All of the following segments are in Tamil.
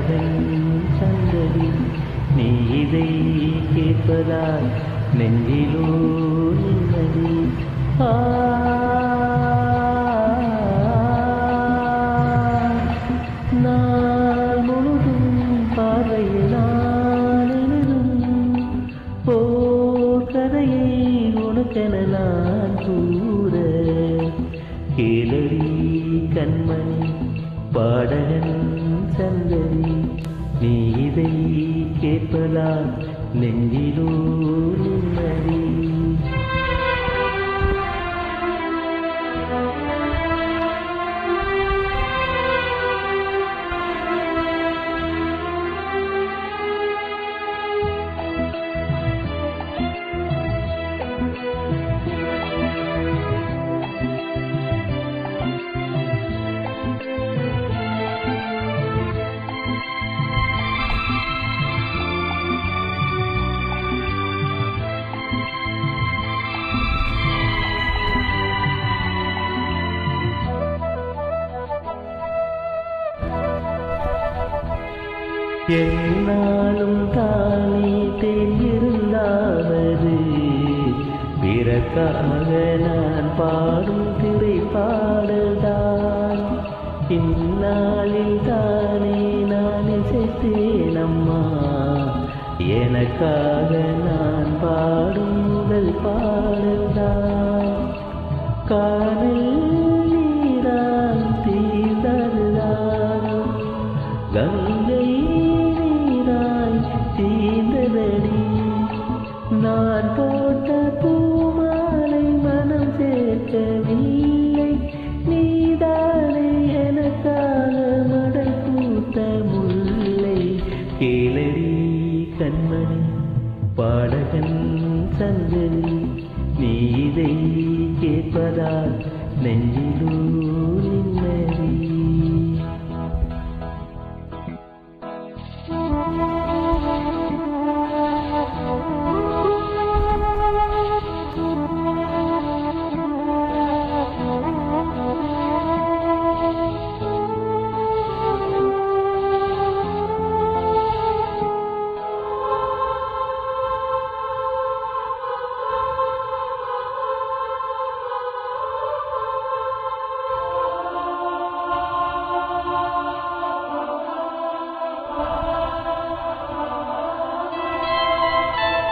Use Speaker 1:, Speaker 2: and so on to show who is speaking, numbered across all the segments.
Speaker 1: பாடகன் சந்ததி நீ இதை கேட்பதால் நெஞ்சிலோ நிம்மதி. நாள் முழுதும் பார்வையினால் எழுதும் போர் கதையை உனக்கென நான் கூற கேளடி கண்மணி பாடகன் சந்ததி நீ இதை கேட்பதால் நெஞ்சிலோ நிம்மதி. என்னாலும் தானே தெரிந்தாவது பிறக்காக நான் பாடும் திரைப்பாடல்தான். இந்நாளில் தானே நான் இசைத்தேன் அம்மா எனக்காக நான் பாடும் முதல் பாடல்தான். காதல் நீரால் தீர்ந்ததுதான் கங்கை தீந்ததடி நான் போட்ட பூமாலை மனம் சேர்க்கவில்லை நீதானே எனக்காக மடல் பூத்த முல்லை. கேளடி கண்மணி பாடகன் சந்ததி நீ இதை கேட்பதால் நெஞ்சிலோ நிம்மதி.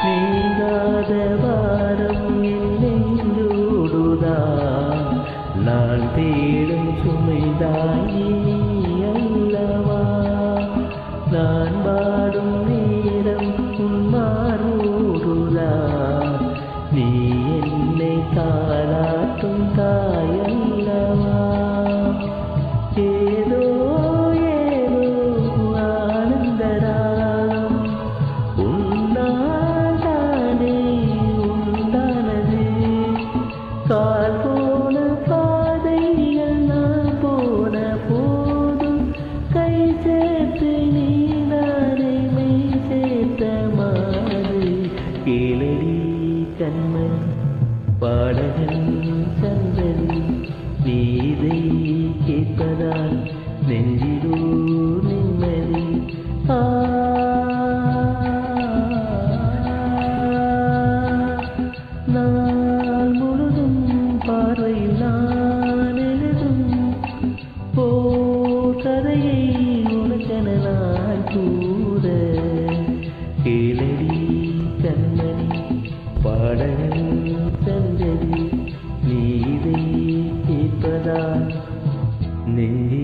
Speaker 1: நீங்காத வாரம் என்னெஞ்சோடுதான் நான் தேடும் சுமைதாயி அல்லவா. நான் பாடும் நேரம் உன்மாரோடுதான் நீ என்னை தாளாட்டும் தாயல்லவா. ஏதோ ஏதோ ஆனந்தராகம் கால் போன பாதைகள் நான் போன போதும் கை சேர்த்து நீ நானே மெய் சேர்த்த மாதிரி. கேளடி கண்மணி பாடகன் சந்ததி நீ இதை கேட்பதால் நெஞ்சிலோ நிம்மதி. நாள் முழுதும் பார்வையில் நான் எழுதும் போர் கதையை உனக்கென நான் கூற கேளடி கண்மணி பாடகன் சந்ததி நீ இதை கேட்பதால் நெஞ்சிலோ